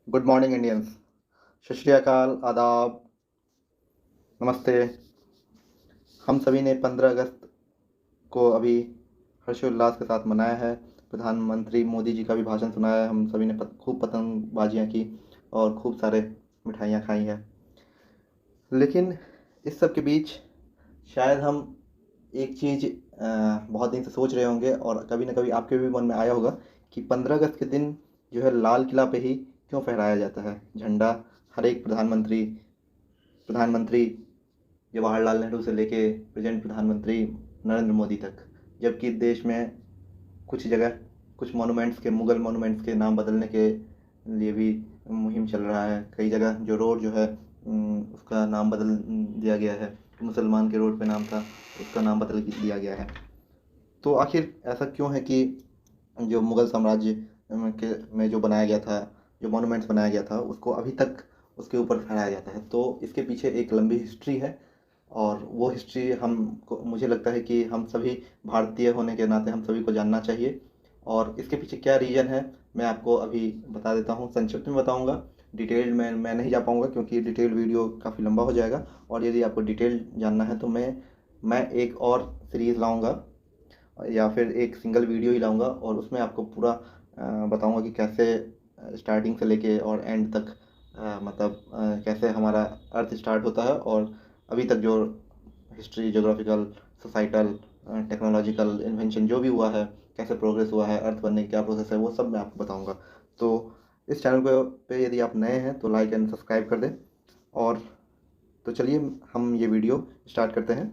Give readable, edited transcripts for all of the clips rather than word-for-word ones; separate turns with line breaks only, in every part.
Good morning Indians. सत श्री अकाल, आदाब, नमस्ते। हम सभी ने 15 अगस्त को अभी हर्षोल्लास के साथ मनाया है। प्रधानमंत्री मोदी जी का भी भाषण सुना है। हम सभी ने खूब पतंगबाजियाँ की और खूब सारे मिठाइयाँ खाई हैं। लेकिन इस सब के बीच शायद हम एक चीज़ बहुत दिन से सोच रहे होंगे और कभी ना कभी आपके भी मन में आया होगा कि 15 अगस्त के दिन जो है लाल किला पे ही क्यों फहराया जाता है झंडा। हर एक प्रधानमंत्री जवाहरलाल नेहरू से लेके प्रेजेंट प्रधानमंत्री नरेंद्र मोदी तक, जबकि देश में कुछ जगह कुछ मॉन्यूमेंट्स के मुग़ल मॉन्यूमेंट्स के नाम बदलने के लिए भी मुहिम चल रहा है। कई जगह जो रोड जो है उसका नाम बदल दिया गया है। मुसलमान के रोड पे नाम था, उसका नाम बदल दिया गया है। तो आखिर ऐसा क्यों है कि जो मुग़ल साम्राज्य में जो बनाया गया था, जो मॉन्यूमेंट्स बनाया गया था, उसको अभी तक उसके ऊपर फहराया जाता है? तो इसके पीछे एक लंबी हिस्ट्री है और वो हिस्ट्री हमको मुझे लगता है कि हम सभी भारतीय होने के नाते हम सभी को जानना चाहिए। और इसके पीछे क्या रीज़न है मैं आपको अभी बता देता हूँ, संक्षिप्त में बताऊँगा। डिटेल में मैं नहीं जा पाऊँगा क्योंकि डिटेल वीडियो काफ़ी लंबा हो जाएगा। और यदि आपको डिटेल जानना है तो मैं एक और सीरीज़ लाऊँगा या फिर एक सिंगल वीडियो ही लाऊँगा और उसमें आपको पूरा बताऊँगा कि कैसे स्टार्टिंग से लेके और एंड तक मतलब कैसे हमारा अर्थ स्टार्ट होता है और अभी तक जो history, geographical, societal, technological invention जो भी हुआ है, कैसे प्रोग्रेस हुआ है, अर्थ बनने की क्या प्रोसेस है, वो सब मैं आपको बताऊँगा। तो इस चैनल पे यदि आप नए हैं तो लाइक एंड सब्सक्राइब कर दें। और तो चलिए हम ये वीडियो स्टार्ट करते हैं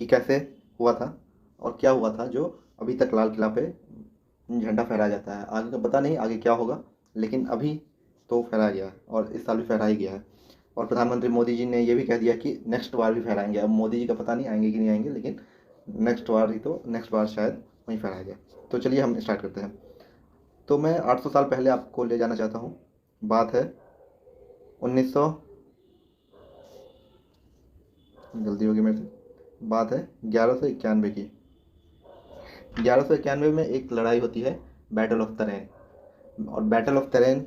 कि कैसे हुआ था और क्या हुआ था जो अभी तक लाल किला पे झंडा फहराया जाता है। आगे का पता नहीं आगे क्या होगा, लेकिन अभी तो फहराया गया है और इस साल भी फहराया गया है। और प्रधानमंत्री मोदी जी ने ये भी कह दिया कि नेक्स्ट बार भी फहराएंगे। अब मोदी जी का पता नहीं आएंगे कि नहीं आएंगे, लेकिन नेक्स्ट बार शायद वहीं फहराया गया। तो चलिए हम स्टार्ट करते हैं। तो मैं 800 साल पहले आपको ले जाना चाहता हूँ। बात है 1900, जल्दी होगी मेरे से, बात है 1191 की। 1191 में एक लड़ाई होती है, बैटल ऑफ तरेन। और बैटल ऑफ तरेन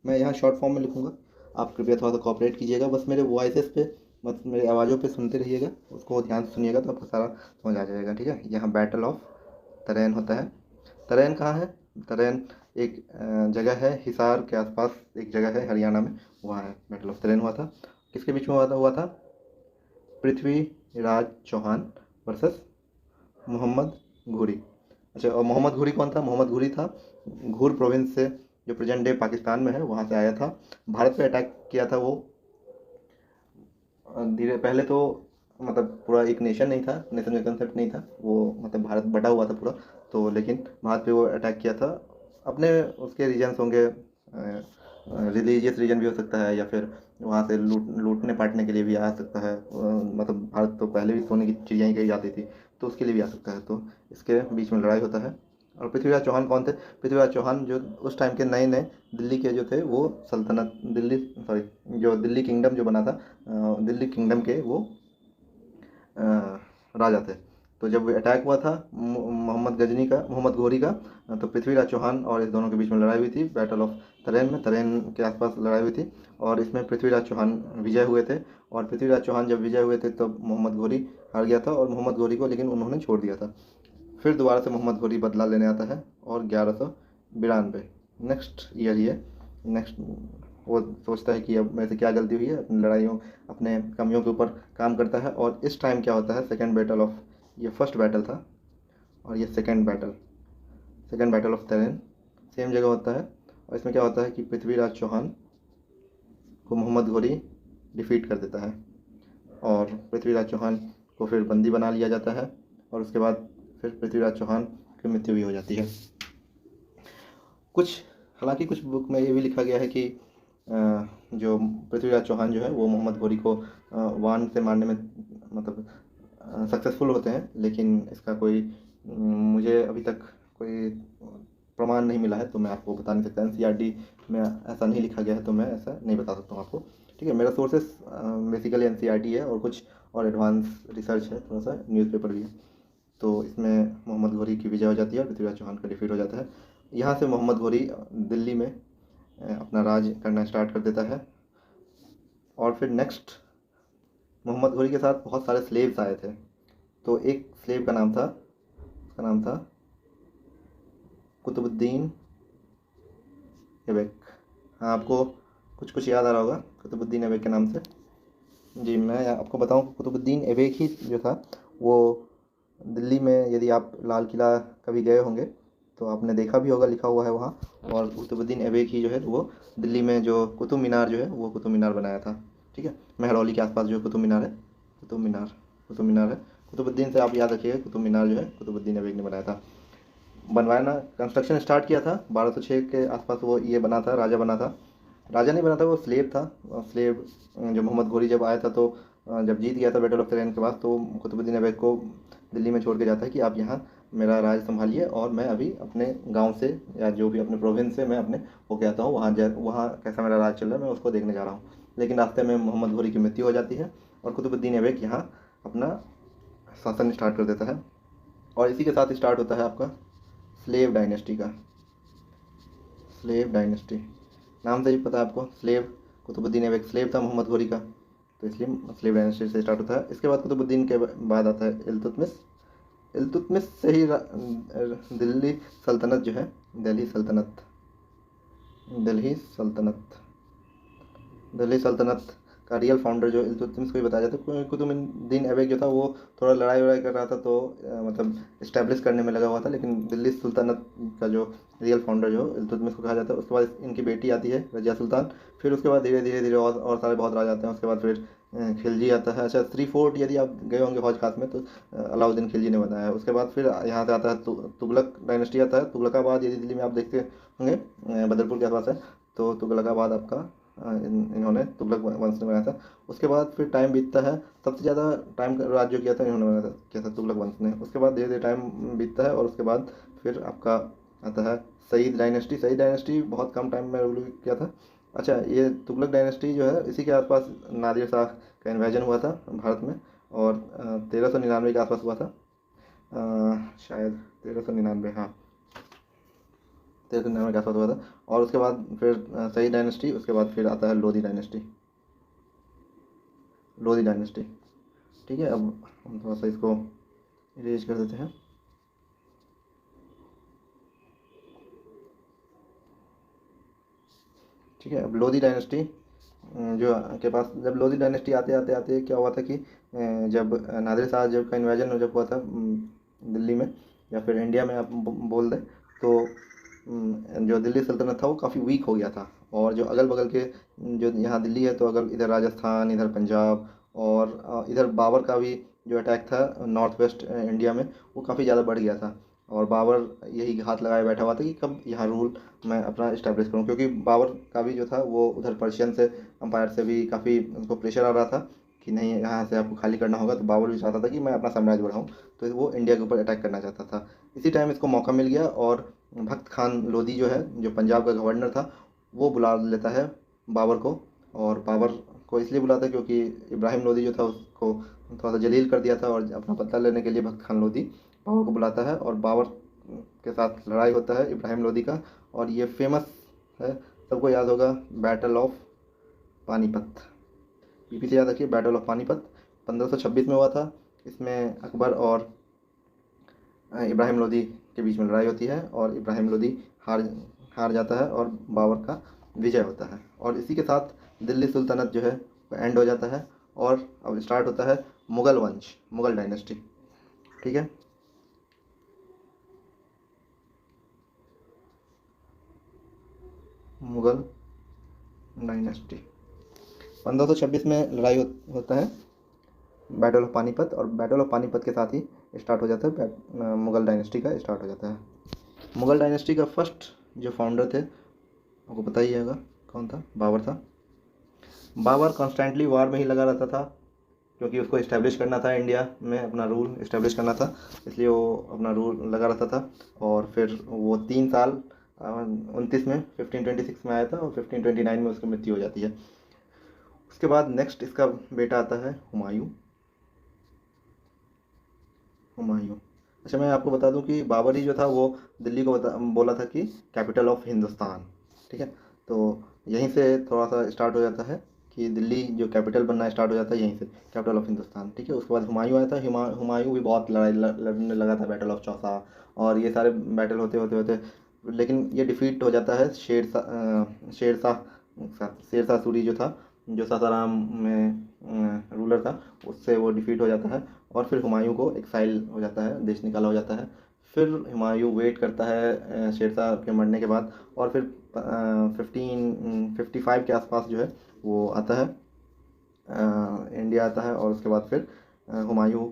मैं यहाँ शॉर्ट फॉर्म में लिखूँगा, आप कृपया थोड़ा सा कॉपरेट कीजिएगा। बस मेरे वॉइसेस पे, बस मेरी आवाज़ों पे सुनते रहिएगा, उसको ध्यान से सुनिएगा तो आपको सारा समझ आ जाएगा। ठीक है, यहाँ बैटल ऑफ तरेन होता है। तरेन कहाँ है? तरेन एक जगह है, हिसार के आसपास एक जगह है हरियाणा में, वहाँ है बैटल ऑफ तरेन हुआ था। किसके बीच में हुआ था? पृथ्वीराज चौहान वर्सेस मोहम्मद घुरी। अच्छा, और मोहम्मद घुरी कौन था? मोहम्मद घुरी था घूर प्रोविंस से, जो प्रेजेंट डे पाकिस्तान में है, वहाँ से आया था। भारत पे अटैक किया था वो। धीरे पहले तो मतलब पूरा एक नेशन नहीं था, नेशन का कंसेप्ट नहीं था वो, मतलब भारत बटा हुआ था पूरा। तो लेकिन भारत पे वो अटैक किया था। अपने उसके रीजन्स होंगे, रिलीजियस रीजन भी हो सकता है या फिर वहाँ से लूटने पाटने के लिए भी आ सकता है। मतलब भारत तो पहले भी सोने की चिड़िया ही कही जाती थी, तो उसके लिए भी आ सकता है। तो इसके बीच में लड़ाई होता है। और पृथ्वीराज चौहान कौन थे? पृथ्वीराज चौहान जो उस टाइम के नए नए दिल्ली के जो थे, वो सल्तनत दिल्ली, सॉरी, जो दिल्ली किंगडम जो बना था, दिल्ली किंगडम के वो राजा थे। तो जब अटैक हुआ था मोहम्मद घोरी का, तो पृथ्वीराज चौहान और इस दोनों के बीच में लड़ाई हुई थी बैटल ऑफ तरेन में। तरेन के आसपास लड़ाई हुई थी और इसमें पृथ्वीराज चौहान विजय हुए थे। और पृथ्वीराज चौहान जब विजय हुए थे तब मोहम्मद घोरी हार गया था, और मोहम्मद घोरी को लेकिन उन्होंने छोड़ दिया था। फिर दोबारा से मोहम्मद घोरी बदला लेने आता है और 1192 नेक्स्ट ईयर ही है, नेक्स्ट वो सोचता है कि अब मेरे से क्या गलती हुई है, अपनी लड़ाइयों, अपने कमियों के ऊपर काम करता है। और इस टाइम क्या होता है, सेकेंड बैटल ऑफ, ये फर्स्ट बैटल था और ये सेकेंड बैटल ऑफ तरेन सेम जगह होता है। और इसमें क्या होता है कि पृथ्वीराज चौहान को मोहम्मद घोरी डिफीट कर देता है और पृथ्वीराज चौहान को फिर बंदी बना लिया जाता है। और उसके बाद फिर पृथ्वीराज चौहान की मृत्यु भी हो जाती है। कुछ हालांकि कुछ बुक में ये भी लिखा गया है कि जो पृथ्वीराज चौहान जो है वो मोहम्मद घोरी को वान से मारने में मतलब सक्सेसफुल होते हैं, लेकिन इसका कोई मुझे अभी तक कोई प्रमाण नहीं मिला है, तो मैं आपको बता नहीं सकता। एनसीईआरटी में ऐसा नहीं लिखा गया है, तो मैं ऐसा नहीं बता सकता हूँ आपको। ठीक है, मेरा सोर्सेस बेसिकली एनसीईआरटी है और कुछ और एडवांस रिसर्च है, थोड़ा सा न्यूज़पेपर भी है। तो इसमें मोहम्मद घोरी की विजय हो जाती है और पृथ्वीराज चौहान का डिफीट हो जाता है। यहाँ से मोहम्मद घोरी दिल्ली में अपना राज करना स्टार्ट कर देता है। और फिर नेक्स्ट मोहम्मद घोरी के साथ बहुत सारे स्लेव्स आए थे। तो एक स्लेव का नाम था, उसका नाम था कुतुबुद्दीन ऐबक। हाँ, आपको कुछ कुछ याद आ रहा होगा कुतुबुद्दीन ऐबक के नाम से। जी, मैं आपको बताऊं, कुतुबुद्दीन ऐबक ही जो था वो दिल्ली में, यदि आप लाल किला कभी गए होंगे तो आपने देखा भी होगा, लिखा हुआ है वहाँ। और कुतुबुद्दीन ऐबक ही जो है वो दिल्ली में जो कुतुब मीनार जो है वो कुतुब मीनार बनाया था। ठीक है, महरौली के आसपास जो कुतुब मीनार है, कुतुब मीनार कुतुब मीनार है, कुतुबुद्दीन से आप याद रखिएगा, कुतुब मीनार जो है कुतुबुद्दीन ऐबक ने बनाया था, बनवाना, कंस्ट्रक्शन स्टार्ट किया था 1206 के आसपास। वो ये बना था, राजा बना था, राजा नहीं बना था, वो स्लेव था। स्लेव जो मोहम्मद घोरी जब आया था तो जब जीत गया था बैटल ऑफ तराइन के बाद, तो कुतुबुद्दीन ऐबक को दिल्ली में छोड़ के जाता है कि आप यहाँ मेरा राज संभालिए, और मैं अभी अपने गांव से या जो भी अपने प्रोविंस से मैं अपने वो कहता हूँ वहाँ कैसा मेरा राज चल रहा है, मैं उसको देखने जा रहा हूँ। लेकिन रास्ते में मोहम्मद घोरी की मृत्यु हो जाती है और कुतुबुद्दीन ऐबक यहाँ अपना शासन स्टार्ट कर देता है। और इसी के साथ स्टार्ट होता है आपका स्लेव डायनेस्टी का। स्लेव डायनेस्टी नाम से ही पता है आपको, स्लेव, कुतुबुद्दीन ऐबक स्लेव था मोहम्मद घोरी का, तो इसलिए स्लेव डायनेस्टी से स्टार्ट होता है। इसके बाद कुतुबुद्दीन के बाद आता है इल्तुतमिश। इल्तुतमिश से ही दिल्ली सल्तनत जो है, दिल्ली सल्तनत, दिल्ली सल्तनत दिल्ली सल्तनत का रियल फाउंडर जो इल्तुतमिश को ही बताया जाता है, क्योंकि कुतुबुद्दीन ऐबक जो था वो थोड़ा लड़ाई वड़ाई कर रहा था, तो मतलब इस्टेब्लिश करने में लगा हुआ था। लेकिन दिल्ली सुल्तानत का जो रियल फाउंडर जो इल्तुतमिश को कहा जाता है। उसके बाद इनकी बेटी आती है रजिया सुल्तान। फिर उसके बाद धीरे धीरे धीरे और सारे बहुत राज आते हैं। उसके बाद फिर खिलजी आता है। अच्छा, श्री फोर्ट यदि आप गए होंगे हौज खास में, तो अलाउद्दीन खिलजी ने बनाया है। उसके बाद फिर यहाँ से आता है तुगलक डायनेस्टी आता है। तुगलकाबाद यदि दिल्ली में आप देखते होंगे, बदरपुर के आसपास है, तो तुगलकाबाद आपका इन्होंने तुगलक वंश ने बनाया था। उसके बाद फिर टाइम बीतता है, सबसे ज़्यादा टाइम राज्य किया था इन्होंने, बनाया था किया था तुगलक वंश ने। उसके बाद धीरे धीरे टाइम बीतता है और उसके बाद फिर आपका आता है सईद डायनेस्टी। सईद डायनेस्टी बहुत कम टाइम में रूल किया था। अच्छा, ये तुगलक डायनेस्टी जो है इसी के आसपास नादिर शाह का इन्वेजन हुआ था भारत में, और 1399 के आसपास हुआ था, शायद 1399, हाँ 1399 के आसपास हुआ था। और उसके बाद फिर सईद डायनेस्टी, उसके बाद फिर आता है लोधी डायनेस्टी। लोधी डायनेस्टी, ठीक है। अब हम थोड़ा सा इसको इरेज कर देते हैं। ठीक है, अब लोधी डायनेस्टी जो के पास, जब लोधी डायनेस्टी आते आते आते क्या हुआ था कि जब नादिर शाह जब का इन्वेजन जब हुआ था दिल्ली में, या फिर इंडिया में आप बोल दें, तो जो दिल्ली सल्तनत था वो काफ़ी वीक हो गया था। और जो अगल बगल के, जो यहाँ दिल्ली है तो अगल इधर राजस्थान, इधर पंजाब, और इधर बाबर का भी जो अटैक था नॉर्थ वेस्ट इंडिया में, वो काफ़ी ज़्यादा बढ़ गया था। और बाबर यही हाथ लगाए बैठा हुआ था कि कब यहाँ रूल मैं अपना इस्टेब्लिश करूँ, क्योंकि बाबर का भी जो था वो उधर पर्शियन से अम्पायर से भी काफ़ी उनको प्रेशर आ रहा था कि नहीं यहाँ से आपको खाली करना होगा। तो बाबर भी चाहता था कि मैं अपना साम्राज्य बढ़ाऊँ, तो वो इंडिया के ऊपर अटैक करना चाहता था। इसी टाइम इसको मौका मिल गया, और भक्त खान लोधी जो है, जो पंजाब का गवर्नर था, वो बुला लेता है बाबर को। और बाबर को इसलिए बुलाता है क्योंकि इब्राहिम लोधी जो था उसको थोड़ा सा जलील कर दिया था, और अपना बदला लेने के लिए भक्त खान लोधी बाबर को बुलाता है, और बाबर के साथ लड़ाई होता है इब्राहिम लोधी का। और ये फेमस है, सबको याद होगा, बैटल ऑफ पानीपत। बीपी से याद रखिए, बैटल ऑफ पानीपत 1526 में हुआ था। इसमें अकबर और इब्राहिम लोधी के बीच में लड़ाई होती है, और इब्राहिम लोधी हार हार जाता है और बाबर का विजय होता है। और इसी के साथ दिल्ली सुल्तनत जो है एंड हो जाता है, और अब स्टार्ट होता है मुग़ल वंश, मुग़ल डायनेस्टी। ठीक है, मुग़ल डायनेस्टी 1526 में लड़ाई होता है, बैटल ऑफ पानीपत, और बैटल ऑफ पानीपत के साथ ही स्टार्ट हो जाता है मुग़ल डायनेस्टी का स्टार्ट हो जाता है। मुग़ल डायनेस्टी का फर्स्ट जो फाउंडर थे आपको पता ही होगा कौन था, बाबर था। बाबर कॉन्स्टेंटली वार में ही लगा रहता था, क्योंकि उसको इस्टेब्लिश करना था इंडिया में, अपना रूल इस्टेब्लिश करना था, इसलिए वो अपना रूल लगा रहता था। और फिर वो 3 साल 29 में 1526 में आया था, और 1529 में उसकी मृत्यु हो जाती है। उसके बाद नेक्स्ट इसका बेटा आता है हुमायूं। हुमायूं, अच्छा मैं आपको बता दूं कि बाबर ही जो था वो दिल्ली को बोला था कि कैपिटल ऑफ हिंदुस्तान। ठीक है, तो यहीं से थोड़ा सा स्टार्ट हो जाता है कि दिल्ली जो कैपिटल बनना स्टार्ट हो जाता है यहीं से, कैपिटल ऑफ हिंदुस्तान। ठीक है, उसके बाद हुमायूं आया था। हुमायूं भी बहुत लड़ाई लड़ने लगा था, बैटल ऑफ चौसा और ये सारे बैटल होते होते होते, लेकिन ये डिफीट हो जाता है शेर शाह सूरी जो था, जो सासाराम में रूलर था, उससे वो डिफीट हो जाता है। और फिर हुमायूं को एक्साइल हो जाता है, देश निकाला हो जाता है। फिर हुमायूं वेट करता है शेरशाह के मरने के बाद, और फिर 1555 के आसपास जो है वो आता है, इंडिया आता है। और उसके बाद फिर हुमायूं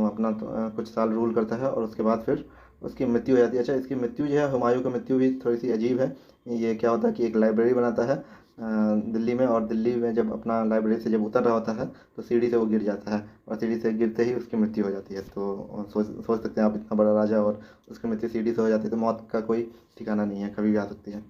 अपना कुछ साल रूल करता है, और उसके बाद फिर उसकी मृत्यु हो जाती है। अच्छा, इसकी मृत्यु जो है, हुमायूं की मृत्यु भी थोड़ी सी अजीब है। ये क्या होता है कि एक लाइब्रेरी बनाता है दिल्ली में, और दिल्ली में जब अपना लाइब्रेरी से जब उतर रहा होता है तो सीढ़ी से वो गिर जाता है, और सीढ़ी से गिरते ही उसकी मृत्यु हो जाती है। तो सोच सकते हैं आप, इतना बड़ा राजा और उसकी मृत्यु सीढ़ी से हो जाती है, तो मौत का कोई ठिकाना नहीं है, कभी भी आ सकती है।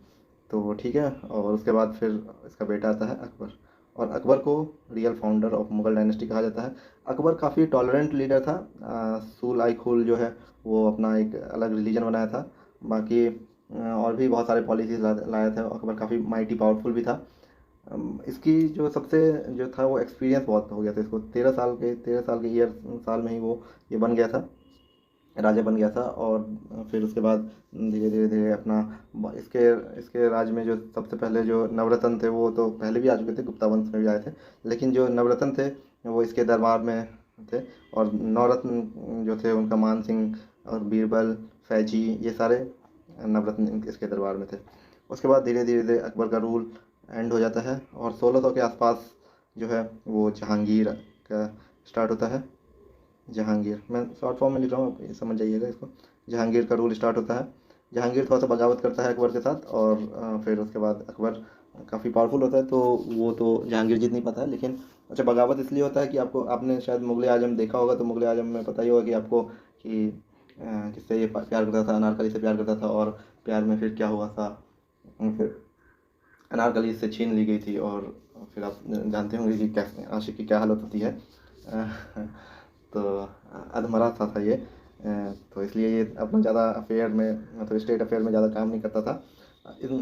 तो ठीक है, और उसके बाद फिर इसका बेटा आता है अकबर, और अकबर को real founder of Mughal dynasty कहा जाता है। अकबर काफ़ी टॉलरेंट लीडर था। सूल आई खुल जो है वो अपना एक अलग रिलीजन बनाया था। बाकी और भी बहुत सारे पॉलिसीज लाया था अकबर, काफ़ी माइटी पावरफुल भी था। इसकी जो सबसे जो था वो एक्सपीरियंस बहुत हो गया था इसको, 13 साल के ईयर साल में ही वो ये बन गया था, राजा बन गया था। और फिर उसके बाद धीरे धीरे धीरे अपना इसके इसके राज्य में जो सबसे पहले जो नवरत्न थे वो तो पहले भी आ चुके थे, गुप्ता वंश में भी आए थे, लेकिन जो नवरत्न थे वो इसके दरबार में थे। और नवरत्न जो थे उनका मान सिंह और बीरबल, फैजी, ये सारे नवरत्न इसके दरबार में थे। उसके बाद धीरे धीरे धीरे अकबर का रूल एंड हो जाता है, और 1600 के आसपास जो है वो जहांगीर का स्टार्ट होता है। जहांगीर, मैं शॉर्ट फॉर्म में लिख रहा हूँ, आप ये समझ जाइएगा इसको। जहांगीर का रूल स्टार्ट होता है। जहांगीर थोड़ा सा बगावत करता है अकबर के साथ, और फिर उसके बाद अकबर काफ़ी पावरफुल होता है, तो वो तो जहांगीर जीत नहीं पाता है। लेकिन अच्छा, बगावत इसलिए होता है कि आपने शायद मुगले आजम देखा होगा, तो मुगले आजम में पता ही होगा कि आपको कि किससे ये प्यार करता था, अनारकली से प्यार करता था, और प्यार में फिर क्या हुआ था, फिर अनारकली से छीन ली गई थी, और फिर आप जानते होंगे कि कैसे आशिक की क्या हालत होती है। तो अधमरा था ये। तो इसलिए ये अपना ज़्यादा अफेयर में, मतलब स्टेट अफेयर में ज़्यादा काम नहीं करता था।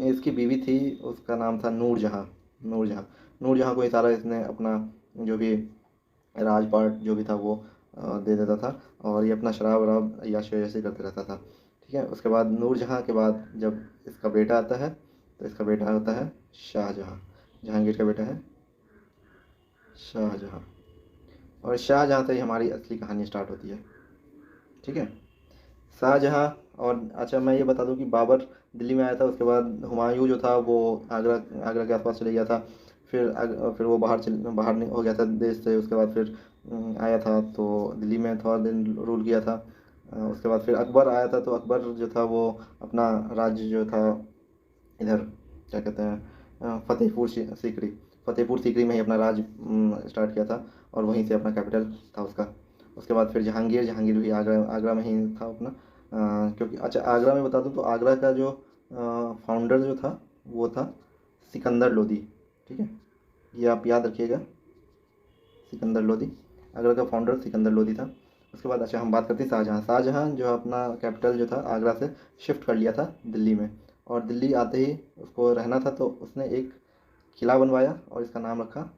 इसकी बीवी थी, उसका नाम था नूरजहाँ। नूरजहाँ नूरजहाँ को ही सारा इसने अपना जो भी राजपाट जो भी था वो दे देता था, और ये अपना शराब वराब याशी वयाशी करते रहता था। ठीक है, उसके बाद नूरजहाँ के बाद जब इसका बेटा आता है, तो इसका बेटा होता है शाहजहाँ। जहांगीर का बेटा है शाहजहाँ, और शाहजहाँ से ही हमारी असली कहानी स्टार्ट होती है। ठीक है, शाहजहाँ। और अच्छा, मैं ये बता दूं कि बाबर दिल्ली में आया था, उसके बाद हुमायूं जो था वो आगरा आगरा के आसपास चले गया था। फिर वो बाहर हो गया था देश से। उसके बाद फिर आया था तो दिल्ली में थोड़ा दिन रूल किया था। उसके बाद फिर अकबर आया था, तो अकबर जो था वो अपना राज्य जो था इधर, क्या कहते हैं, फतेहपुर सीकरी में ही अपना राज स्टार्ट किया था, और वहीं से अपना कैपिटल था उसका। उसके बाद फिर जहांगीर भी आगरा आगरा में ही था अपना। क्योंकि अच्छा, आगरा में बता दूं तो आगरा का जो फाउंडर जो था वो था सिकंदर लोदी। ठीक है, ये आप याद रखिएगा, सिकंदर लोदी, आगरा का फाउंडर सिकंदर लोदी था। उसके बाद अच्छा, हम बात करते हैं शाहजहाँ। शाहजहाँ जो अपना कैपिटल जो था आगरा से शिफ्ट कर लिया था दिल्ली में, और दिल्ली आते ही उसको रहना था, तो उसने एक किला बनवाया और इसका नाम रखा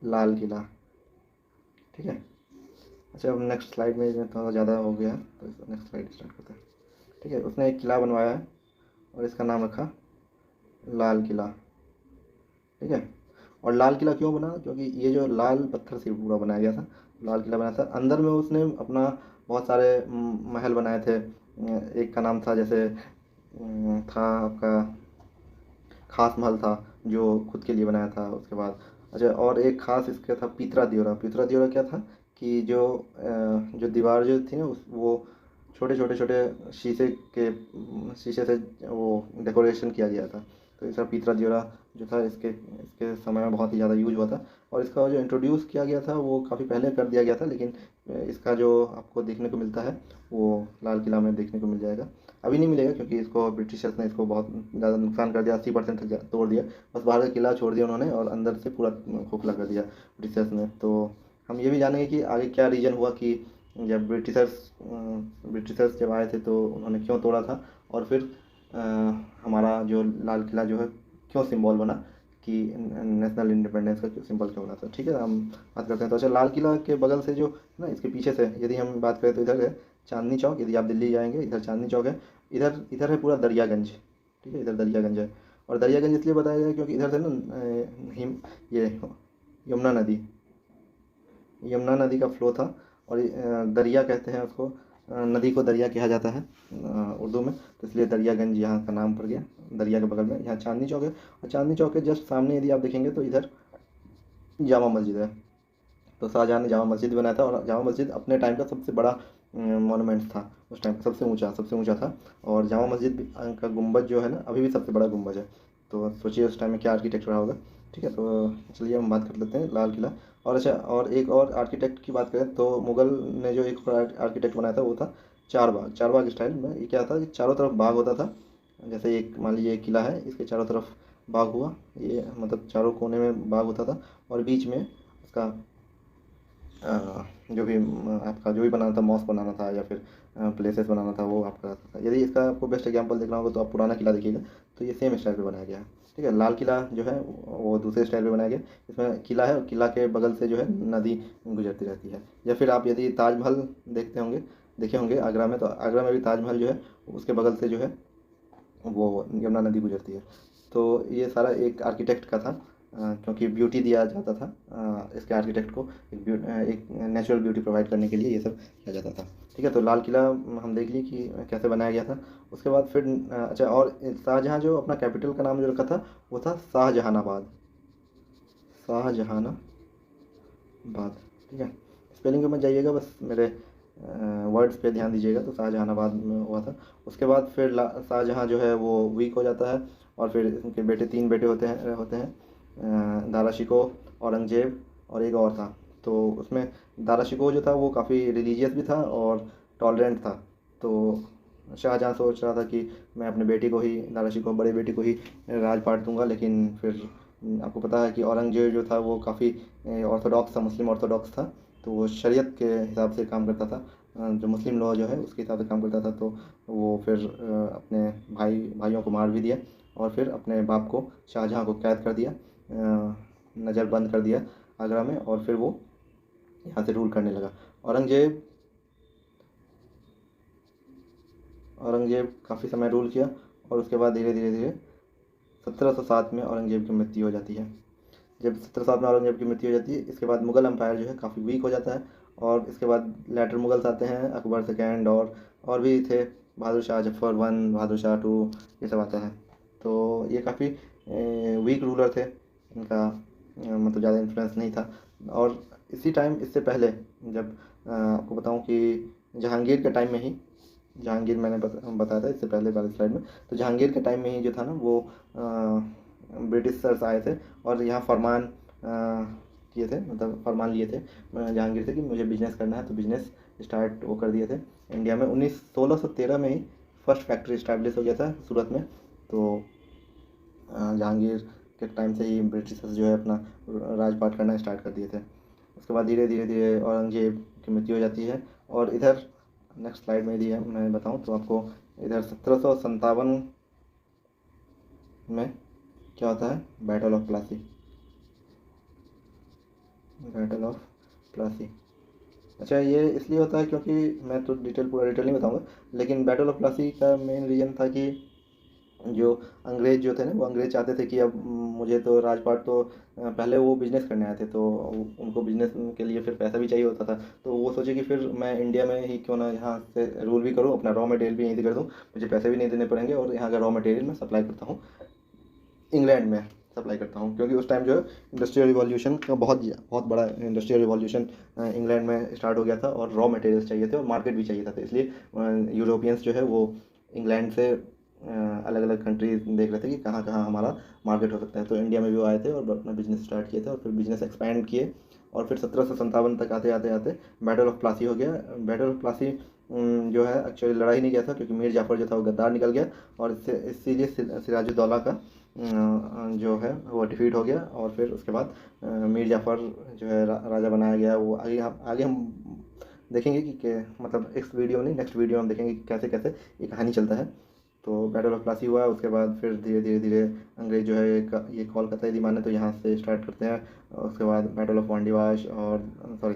लाल किला। ठीक है, अच्छा, अब नेक्स्ट स्लाइड में थोड़ा ज़्यादा हो गया है, तो नेक्स्ट स्लाइड स्टार्ट करते हैं। ठीक है, उसने एक किला बनवाया है और इसका नाम रखा लाल किला। ठीक है, और लाल किला क्यों बना, क्योंकि ये जो लाल पत्थर से पूरा बनाया गया था, लाल किला बनाया था। अंदर में उसने अपना बहुत सारे महल बनाए थे। एक का नाम था जैसे था आपका खास महल था, जो खुद के लिए बनाया था। उसके बाद अच्छा, और एक खास इसका था पीतरा दियोरा क्या था कि जो दीवार जो थी ना वो छोटे छोटे शीशे से वो डेकोरेशन किया गया था। तो इसका पीतरा दियोरा जो था, इसके इसके समय में बहुत ही ज़्यादा यूज हुआ था। और इसका जो इंट्रोड्यूस किया गया था वो काफ़ी पहले कर दिया गया था, लेकिन इसका जो आपको देखने को मिलता है वो लाल किला में देखने को मिल जाएगा। अभी नहीं मिलेगा, क्योंकि इसको ब्रिटिशर्स ने इसको बहुत ज़्यादा नुकसान कर दिया, 80% तक तोड़ दिया। बस बाहर का किला छोड़ दिया उन्होंने, और अंदर से पूरा खोखला कर दिया ब्रिटिशर्स ने। तो हम ये भी जानेंगे कि आगे क्या रीज़न हुआ कि जब ब्रिटिशर्स जब आए थे तो उन्होंने क्यों तोड़ा था, और फिर अ, हमारा जो लाल किला जो है क्यों सिंबल बना, कि नेशनल इंडिपेंडेंस का सिंबल क्यों बना था। ठीक है, हम बात करते हैं। तो अच्छा, लाल किला के बगल से जो ना, इसके पीछे से यदि हम बात करें तो इधर है चांदनी चौक। यदि आप दिल्ली जाएंगे, इधर चांदनी चौक है, इधर इधर है पूरा दरियागंज। ठीक है, इधर दरियागंज है। और दरियागंज इसलिए बताया गया क्योंकि इधर से ना हिम ये यमुना नदी, यमुना नदी का फ्लो था। और दरिया कहते हैं उसको, नदी को दरिया कहा जाता है उर्दू में, तो इसलिए दरियागंज यहाँ का नाम पड़ गया। दरिया के बगल में यहाँ चांदनी चौक है, और चांदनी चौक के जस्ट सामने यदि आप देखेंगे तो इधर जामा मस्जिद है। तो शाहजहाँ ने जामा मस्जिद बनाया था, और जामा मस्जिद अपने टाइम का सबसे बड़ा मोनूमेंट था, उस टाइम का सबसे ऊंचा था। और जामा मस्जिद का गुंबद जो है ना, अभी भी सबसे बड़ा गुंबद है। तो सोचिए उस टाइम में क्या आर्किटेक्ट रहा होगा। ठीक है, तो चलिए हम बात कर लेते हैं लाल किला। और अच्छा, और एक और आर्किटेक्ट की बात करें तो मुगल ने जो एक आर्किटेक्ट बनाया था वो था चारबाग स्टाइल में। ये क्या था कि चारों तरफ बाग होता था। जैसे एक मान लीजिए एक किला है, इसके चारों तरफ बाग हुआ, ये मतलब चारों कोने में बाग होता था, और बीच में उसका जो भी आपका जो भी बनाना था, मॉस्क बनाना था या फिर प्लेसेस बनाना था, वो आपका रहता था। यदि इसका आपको बेस्ट एग्जांपल देखना होगा तो आप पुराना किला देखिएगा, तो ये सेम स्टाइल पे बनाया गया है। ठीक है, लाल किला जो है वो दूसरे स्टाइल पे बनाया गया। इसमें किला है और किला के बगल से जो है नदी गुजरती रहती है। या फिर आप यदि ताजमहल देखे होंगे आगरा में, तो आगरा में भी ताजमहल जो है उसके बगल से जो है वो यमुना नदी गुजरती है। तो ये सारा एक आर्किटेक्ट का था, क्योंकि ब्यूटी दिया जाता था इसके आर्किटेक्ट को, एक नेचुरल ब्यूटी प्रोवाइड करने के लिए ये सब किया जाता था। ठीक है, तो लाल किला हम देख लिए कि कैसे बनाया गया था। उसके बाद फिर अच्छा, और शाहजहाँ जो अपना कैपिटल का नाम जो रखा था वो था शाहजहानाबाद। शाहजहानाबाद। ठीक है, स्पेलिंग में मत जाइएगा, बस मेरे वर्ड्स पे ध्यान दीजिएगा। तो शाहजहानाबाद में हुआ था। उसके बाद फिर शाहजहाँ जो है वो वीक हो जाता है, और फिर उनके बेटे, 3 बेटे होते हैं दारा शिकोह, औरंगजेब और एक और था। तो उसमें दारा शिकोह जो था वो काफ़ी रिलीजियस भी था और टॉलरेंट था। तो शाहजहाँ सोच रहा था कि मैं अपने बेटी को ही, दारा शिकोह बड़े बेटी को ही राजपाट दूंगा, लेकिन फिर आपको पता है कि औरंगजेब जो था वो काफ़ी ऑर्थोडॉक्स था, मुस्लिम ऑर्थोडॉक्स था। तो वो शरीयत के हिसाब से काम करता था, जो मुस्लिम लॉ जो है उसके हिसाब से काम करता था। तो वो फिर अपने भाइयों को मार भी दिया, और फिर अपने बाप को, शाहजहाँ को कैद कर दिया, नज़र बंद कर दिया आगरा में, और फिर वो यहाँ से रूल करने लगा। औरंगजेब औरंगजेब काफ़ी समय रूल किया, और उसके बाद धीरे धीरे धीरे 1707 में औरंगजेब की मृत्यु हो जाती है। जब 1707 में औरंगजेब की मृत्यु हो जाती है, इसके बाद मुगल एम्पायर जो है काफ़ी वीक हो जाता है। और इसके बाद लेटर मुगल्स आते हैं, अकबर सेकेंड, और भी थे, बहादुर शाह जफ़र वन, बहादुर शाह टू, ये सब आता है। तो ये काफ़ी वीक रूलर थे, इनका मतलब ज़्यादा इन्फ्लुएंस नहीं था। और इसी टाइम, इससे पहले जब आपको बताऊं कि जहांगीर के टाइम में ही, जहांगीर मैंने बताया था इससे पहले वाली स्लाइड में, तो जहांगीर के टाइम में ही जो था ना वो ब्रिटिशर्स आए थे और यहाँ फरमान किए थे, मतलब फरमान लिए थे जहांगीर से कि मुझे बिजनेस करना है। तो बिजनेस स्टार्ट वो कर दिए थे इंडिया में। 1613 में ही फर्स्ट फैक्ट्री इस्टेब्लिश हो गया था सूरत में। तो जहांगीर के टाइम से ही ब्रिटिशर्स जो है अपना राजपाट करना स्टार्ट कर दिए थे। उसके बाद धीरे धीरे धीरे औरंगजेब की मृत्यु हो जाती है। और इधर नेक्स्ट स्लाइड में यदि मैं बताऊं तो आपको, इधर 1757 में क्या होता है, battle of Plassey. Battle of Plassey, अच्छा, ये इसलिए होता है क्योंकि मैं तो पूरा डिटेल नहीं बताऊंगा, लेकिन बैटल ऑफ प्लासी का मेन रीज़न था कि जो अंग्रेज़ जो थे ना, वो अंग्रेज़ चाहते थे कि अब मुझे तो राजपाट तो पहले वो बिज़नेस करने आए थे, तो उनको बिज़नेस के लिए फिर पैसा भी चाहिए होता था। तो वो सोचे कि फिर मैं इंडिया में ही क्यों ना यहाँ से रूल भी करूँ, अपना रॉ मटेरियल भी यहीं से कर दूँ, मुझे पैसे भी नहीं देने पड़ेंगे, और यहाँ का रॉ मटेरियल मैं सप्लाई करता हूँ, इंग्लैंड में सप्लाई करता हूँ। क्योंकि उस टाइम जो है इंडस्ट्रियल रिवॉल्यूशन का बहुत बड़ा इंडस्ट्रियल रिवॉल्यूशन इंग्लैंड में स्टार्ट हो गया था, और रॉ मटेरियल्स चाहिए थे और मार्केट भी चाहिए था। तो इसलिए यूरोपियंस जो है वो इंग्लैंड से अलग अलग कंट्रीज देख रहे थे कि कहाँ कहाँ हमारा मार्केट हो सकता है। तो इंडिया में भी वो आए थे और अपना बिजनेस स्टार्ट किए थे, और फिर बिजनेस एक्सपैंड किए, और फिर 1757 तक आते आते आते बैटल ऑफ प्लासी हो गया। बैटल ऑफ प्लासी जो है एक्चुअली लड़ाई नहीं गया था, क्योंकि मीर जाफ़र जो था वो गद्दार निकल गया, और इसीलिए सिराजुद्दौला का जो है वो डिफीट हो गया। और फिर उसके बाद मीर जाफ़र जो है राजा बनाया गया। वो आगे हम देखेंगे कि मतलब इस वीडियो में नहीं, नेक्स्ट वीडियो में हम देखेंगे कि कैसे कैसे ये कहानी चलता है। तो बैटल ऑफ प्लासी हुआ। उसके बाद फिर धीरे धीरे धीरे अंग्रेज जो है ये कोलकाता यदि माने तो यहाँ से स्टार्ट करते हैं। उसके बाद बैटल ऑफ वांडीवाश और सॉरी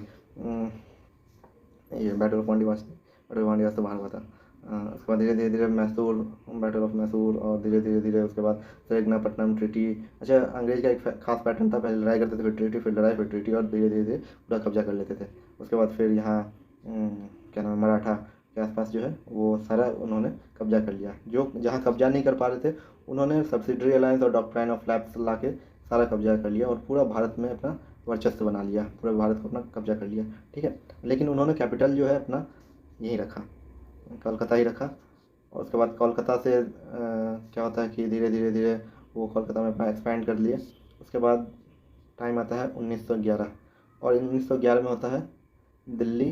ये बैटल ऑफ वांडीवाश से बाहर हुआ था। उसके बाद धीरे धीरे धीरे मैसूर, बैटल ऑफ मैसूर, और धीरे धीरे धीरे उसके बाद सेरिंगनापट्टनम ट्रीटी। अच्छा, अंग्रेज का एक खास पैटर्न था, पहले लड़ाई करते थे, फिर ट्रीटी, फिर लड़ाई, फिर ट्रीटी, और धीरे धीरे धीरे पूरा कब्जा कर लेते थे। उसके बाद फिर यहाँ क्या नाम है, मराठा के आसपास जो है वो सारा उन्होंने कब्जा कर लिया। जो जहाँ कब्जा नहीं कर पा रहे थे उन्होंने सब्सिडरी अलायंस और डॉक्ट्राइन ऑफ लैप्स ला के सारा कब्जा कर लिया और पूरा भारत में अपना वर्चस्व बना लिया, पूरे भारत को अपना कब्जा कर लिया। ठीक है, लेकिन उन्होंने कैपिटल जो है अपना यहीं रखा, कोलकाता ही रखा। और उसके बाद कोलकाता से क्या होता है कि धीरे धीरे धीरे वो कोलकाता में अपना एक्सपैंड कर लिए। उसके बाद टाइम आता है 1911, और 1911 में होता है दिल्ली,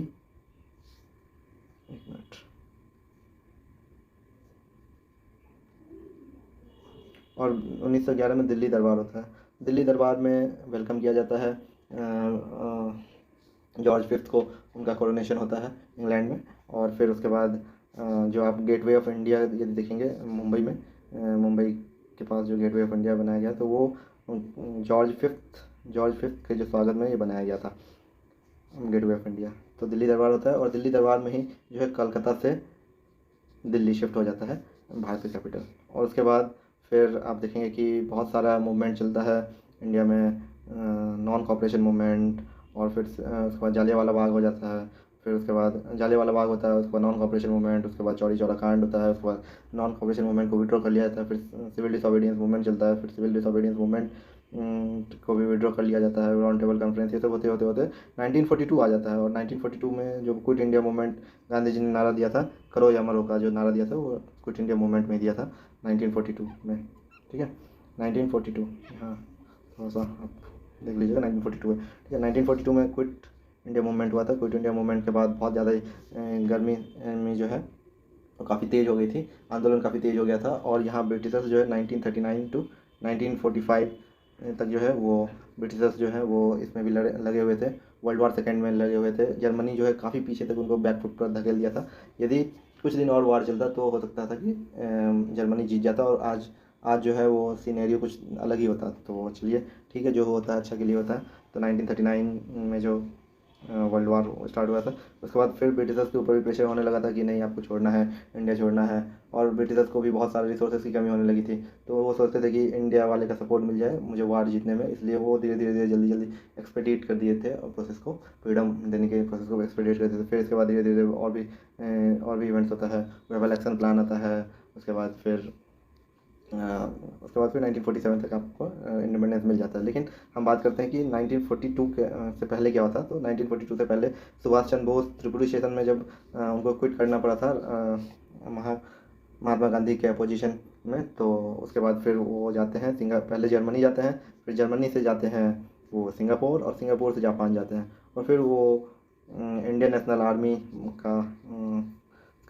एक मिनट, और 1911 में दिल्ली दरबार होता है। दिल्ली दरबार में वेलकम किया जाता है जॉर्ज फिफ्थ को, उनका कोरोनेशन होता है इंग्लैंड में। और फिर उसके बाद जो आप गेटवे ऑफ इंडिया यदि देखेंगे मुंबई में, मुंबई के पास जो गेटवे ऑफ इंडिया बनाया गया तो वो जॉर्ज फिफ्थ के जो स्वागत में ये बनाया गया था गेटवे ऑफ इंडिया। तो दिल्ली दरबार होता है, और दिल्ली दरबार में ही जो है कलकत्ता से दिल्ली शिफ्ट हो जाता है भारत का कैपिटल। और उसके बाद फिर आप देखेंगे कि बहुत सारा मूवमेंट चलता है इंडिया में, नॉन कॉपरेशन मूवमेंट, और फिर उसके बाद जालियांवाला बाग हो जाता है। फिर उसके बाद जालियांवाला बाग होता है, उसके बाद नॉन कॉपरेशन मूवमेंट, उसके बाद चौरी चौरा कांड होता है, उसके बाद नॉन कॉपरेशन मूवमेंट को विड्रॉ कर लिया जाता है, फिर सिविल डिसोबीडियंस मूवमेंट चलता है, फिर सिविल डिसोबीडियंस मूवमेंट को भी विड्रॉ कर लिया जाता है, राउंड टेबल कॉन्फ्रेंस, ये सब होते होते होते 1942 आ जाता है। और 1942 में जो quit India movement Gandhi ji ने नारा दिया था, करो या मरो का जो नारा दिया था वो क्विट इंडिया मूवमेंट में दिया था 1942 में। ठीक है, 1942, हाँ थोड़ा सा आप देख लीजिएगा, 1942 है। ठीक है, 1942 में क्विट इंडिया मूवमेंट हुआ था। क्विट इंडिया मूवमेंट के बाद बहुत ज़्यादा गर्मी में जो है वो काफ़ी तेज़ हो गई थी, आंदोलन काफ़ी तेज़ हो गया था। और यहाँ ब्रिटिशर्स जो है 1939 टू 1945 तक जो है वो ब्रिटिशर्स जो है वो इसमें भी लगे हुए थे, वर्ल्ड वॉर सेकेंड में लगे हुए थे। जर्मनी जो है काफ़ी पीछे तक उनको बैकफुट पर धकेल दिया था। यदि कुछ दिन और वार चलता तो हो सकता था कि जर्मनी जीत जाता, और आज जो है वो सीनेरियो कुछ अलग ही होता। तो चलिए ठीक है, जो होता है अच्छा के लिए होता है। तो 1939 में जो वर्ल्ड वार स्टार्ट हुआ था, उसके बाद फिर ब्रिटिशर्स के ऊपर भी प्रेशर होने लगा था कि नहीं आपको छोड़ना है, इंडिया छोड़ना है। और ब्रिटिशर्स को भी बहुत सारे रिसोर्सेज की कमी होने लगी थी, तो वो सोचते थे कि इंडिया वाले का सपोर्ट मिल जाए मुझे वार जीतने में, इसलिए वो धीरे धीरे धीरे जल्दी जल्दी एक्सपेडिट कर दिए थे और प्रोसेस को, फ्रीडम देने के प्रोसेस को एक्सपेडिट कर दिए थे। फिर इसके बाद धीरे धीरे और भी इवेंट्स होता है, ग्लोबल एक्शन प्लान आता है। उसके बाद फिर 1947 तक आपको इंडिपेंडेंस मिल जाता है। लेकिन हम बात करते हैं कि 1942 से पहले क्या हुआ था। तो 1942 से पहले सुभाष चंद्र बोस त्रिपुरी स्टेशन में जब उनको क्विट करना पड़ा था महात्मा गांधी के अपोजिशन में, तो उसके बाद फिर वो जाते हैं पहले जर्मनी जाते हैं, फिर जर्मनी से जाते हैं वो सिंगापुर, और सिंगापुर से जापान जाते हैं, और फिर वो इंडियन नेशनल आर्मी का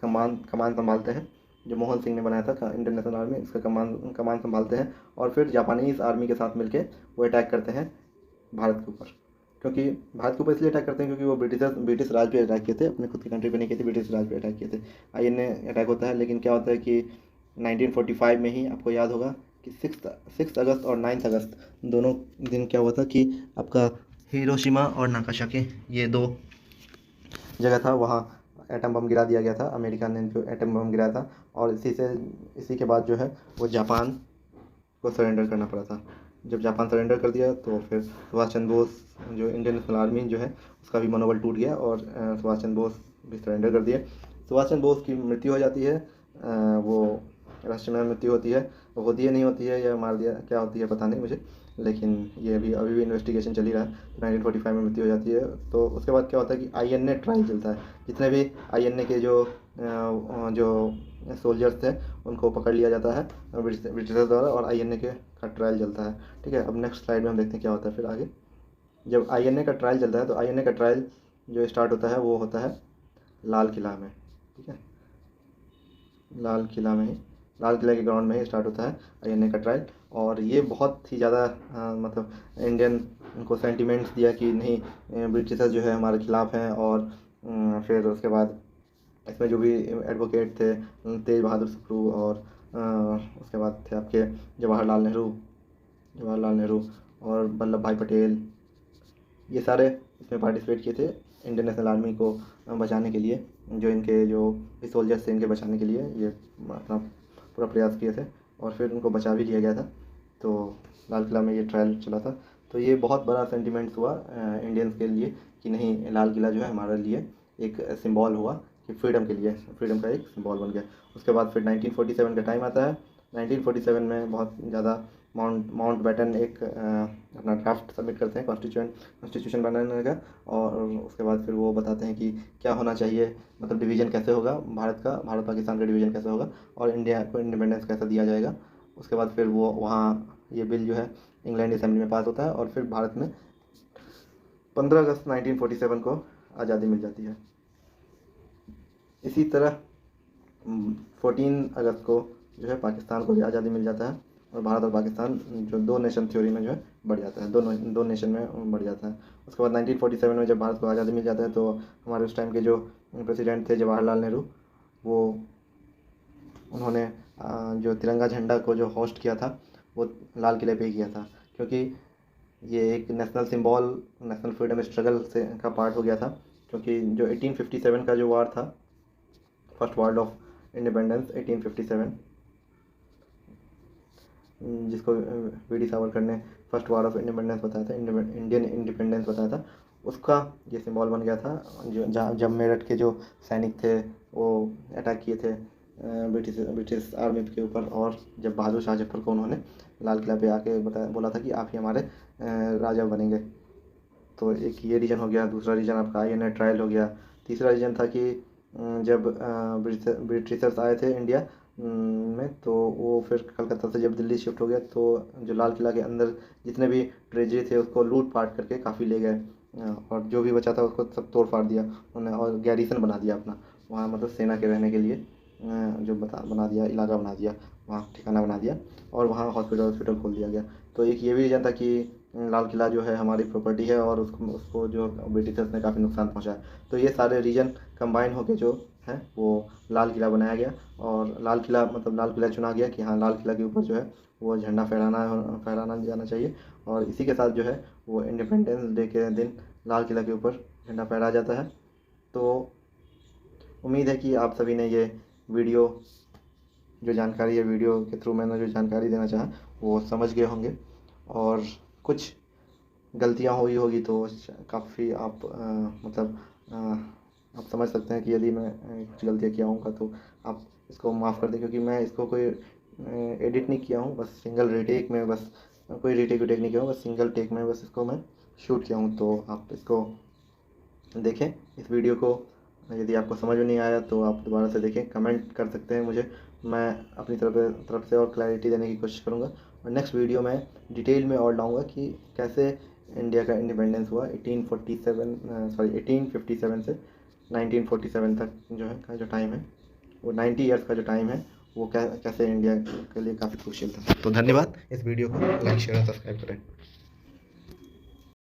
कमान संभालते हैं, जो मोहन सिंह ने बनाया था इंडियन नेशनल आर्मी, इसका कमान संभालते हैं। और फिर जापानीज़ आर्मी के साथ मिलके वो अटैक करते हैं भारत के ऊपर। क्योंकि भारत के ऊपर इसलिए अटैक करते हैं क्योंकि वो ब्रिटिश राज पे अटैक किए थे, अपने खुद की कंट्री पे नहीं किए थे, ब्रिटिश राज पे अटैक किए थे। INA अटैक होता है। लेकिन क्या होता है कि 1945 में ही आपको याद होगा कि 6 अगस्त और 9 अगस्त दोनों दिन क्या हुआ था कि आपका हिरोशिमा और नागासाकी, ये 2 जगह था, वहाँ एटम बम गिरा दिया गया था, अमेरिका ने जो एटम बम गिराया था। और इसी के बाद जो है वो जापान को सरेंडर करना पड़ा था। जब जापान सरेंडर कर दिया तो फिर सुभाष चंद्र बोस, जो इंडियन नेशनल आर्मी जो है उसका भी मनोबल टूट गया, और सुभाष चंद्र बोस भी सरेंडर कर दिए। सुभाष चंद्र बोस की मृत्यु हो जाती है, वो राष्ट्र में मृत्यु होती है, वो होती है नहीं होती है या मार दिया क्या होती है पता नहीं मुझे, लेकिन ये अभी भी इन्वेस्टिगेशन चल ही रहा है। 1945 में मृत्यु हो जाती है। तो उसके बाद क्या होता है कि INA ट्रायल चलता है, जितने भी INA के जो सोल्जर्स थे उनको पकड़ लिया जाता है ब्रिटिशर्स द्वारा, और INA का ट्रायल चलता है। ठीक है, अब नेक्स्ट स्लाइड में हम देखते हैं क्या होता है फिर आगे। जब INA का ट्रायल चलता है तो INA का ट्रायल जो स्टार्ट होता है वो होता है लाल किला में। ठीक है, लाल किला के ग्राउंड में ही स्टार्ट होता है INA का ट्रायल। और ये बहुत ही ज़्यादा मतलब इंडियन को सेंटिमेंट्स दिया कि नहीं ब्रिटिशर्स जो है हमारे खिलाफ हैं। और फिर उसके बाद इसमें जो भी एडवोकेट थे तेज बहादुर सुप्रू और उसके बाद थे आपके जवाहरलाल नेहरू और वल्लभ भाई पटेल, ये सारे इसमें पार्टिसिपेट किए थे इंडियन नेशनल आर्मी को बचाने के लिए, जो इनके जो भी सोल्जर्स थे इनके बचाने के लिए ये अपना पूरा प्रयास किए थे और फिर उनको बचा भी लिया गया था। तो लाल किला में ये ट्रायल चला था। तो ये बहुत बड़ा सेंटिमेंट्स हुआ इंडियंस के लिए कि नहीं, लाल किला जो है हमारे लिए एक सिंबल हुआ कि फ्रीडम के लिए, फ्रीडम का एक सिंबल बन गया। उसके बाद फिर 1947 का टाइम आता है। 1947 में बहुत ज़्यादा माउंट बैटन एक अपना ड्राफ्ट सबमिट करते हैं कॉन्स्टिट्यूशन बनाने का, और उसके बाद फिर वो बताते हैं कि क्या होना चाहिए, मतलब डिवीज़न कैसे होगा भारत पाकिस्तान का डिवीज़न कैसे होगा और इंडिया को इंडिपेंडेंस कैसे दिया जाएगा। उसके बाद फिर वो वहाँ ये बिल जो है इंग्लैंड असेंबली में पास होता है और फिर भारत में 15 अगस्त 1947 को आज़ादी मिल जाती है। इसी तरह 14 अगस्त को जो है पाकिस्तान को भी आज़ादी मिल जाता है और भारत और पाकिस्तान जो दो नेशन थ्योरी में जो है बढ़ जाता है, दो नेशन में बढ़ जाता है। उसके बाद 1947 में जब भारत को आज़ादी मिल जाता है तो हमारे उस टाइम के जो प्रेसिडेंट थे जवाहरलाल नेहरू, वो उन्होंने जो तिरंगा झंडा को जो होस्ट किया था वो लाल किले पे ही किया था, क्योंकि ये एक national symbol, national freedom struggle से का पार्ट हो गया था। क्योंकि जो 1857 का जो वार था, फर्स्ट वार ऑफ इंडिपेंडेंस 1857, जिसको वी डी सावरकर ने फर्स्ट वार ऑफ इंडिपेंडेंस बताया था, इंडियन इंडिपेंडेंस बताया था, उसका ये सिंबल बन गया था। जो जब मेरठ के जो सैनिक थे वो अटैक किए थे ब्रिटिश आर्मी के ऊपर, और जब बहादुर शाह जफर को उन्होंने लाल किला पे आके बोला था कि आप ही हमारे राजा बनेंगे। तो एक ये रीज़न हो गया। दूसरा रीज़न आपका INA ट्रायल हो गया। तीसरा रीज़न था कि जब ब्रिटिशर्स आए थे इंडिया में, तो वो फिर कलकत्ता से जब दिल्ली शिफ्ट हो गया तो जो लाल किला के अंदर जितने भी ट्रेजरी थे उसको लूट पाट करके काफ़ी ले गए, और जो भी बचा था उसको सब तोड़ फाड़ दिया उन्होंने और गैरिसन बना दिया अपना वहाँ, मतलब सेना के रहने के लिए जो बना दिया, इलाका बना दिया, वहाँ ठिकाना बना दिया और वहाँ हॉस्पिटल खोल दिया गया। तो एक ये भी रीज़न था कि लाल किला जो है हमारी प्रॉपर्टी है और उसको जो ब्रिटिशर्स ने काफ़ी नुकसान पहुँचाया। तो ये सारे रीजन कंबाइन होकर जो है वो लाल किला बनाया गया, और लाल किला चुना गया कि हाँ, लाल किला के ऊपर जो है वो झंडा फहराना जाना चाहिए। और इसी के साथ जो है वो इंडिपेंडेंस डे के दिन लाल किला के ऊपर झंडा फहराया जाता है। तो उम्मीद है कि आप सभी ने ये वीडियो के थ्रू मैंने जो जानकारी देना चाहा वो समझ गए होंगे, और कुछ गलतियाँ हुई होगी तो काफ़ी आप आप समझ सकते हैं कि यदि मैं कुछ गलतियाँ किया हूँ तो आप इसको माफ़ कर दें, क्योंकि मैं इसको कोई एडिट नहीं किया हूँ, बस सिंगल रीटेक में, बस कोई रीटेक नहीं किया हूँ, बस सिंगल टेक में बस इसको मैं शूट किया हूँ। तो आप इसको देखें, इस वीडियो को। यदि आपको समझ में नहीं आया तो आप दोबारा से देखें, कमेंट कर सकते हैं मुझे, मैं अपनी तरफ से और क्लैरिटी देने की कोशिश करूँगा। और नेक्स्ट वीडियो में डिटेल में और लाऊंगा कि कैसे इंडिया का इंडिपेंडेंस हुआ 1857 से 1947 तक जो है का जो टाइम है, वो 90 ईयर्स का जो टाइम है, वो कैसे इंडिया के लिए काफ़ी क्रूशियल था। तो धन्यवाद। इस वीडियो को लाइक शेयर और सब्सक्राइब करें।